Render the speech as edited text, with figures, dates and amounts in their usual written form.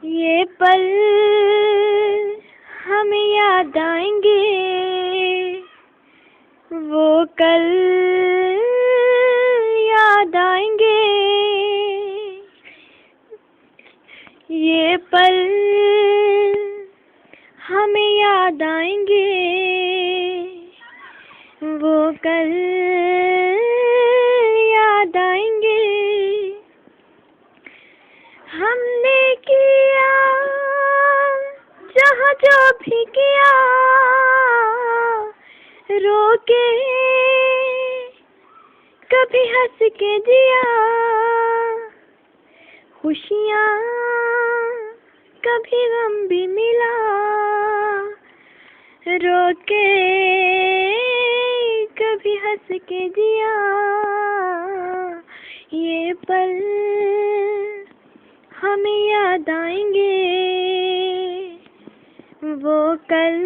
ये पल हमें याद आएंगे, वो कल याद आएंगे। ये पल हमें याद आएंगे, वो कल याद आएंगे। हमने किया जहाँ जो भी किया, रो के कभी हंस के जिया, खुशियाँ कभी गम भी मिला, रो के कभी हंस के जिया। ये पल हमें याद आएंगे, वो कल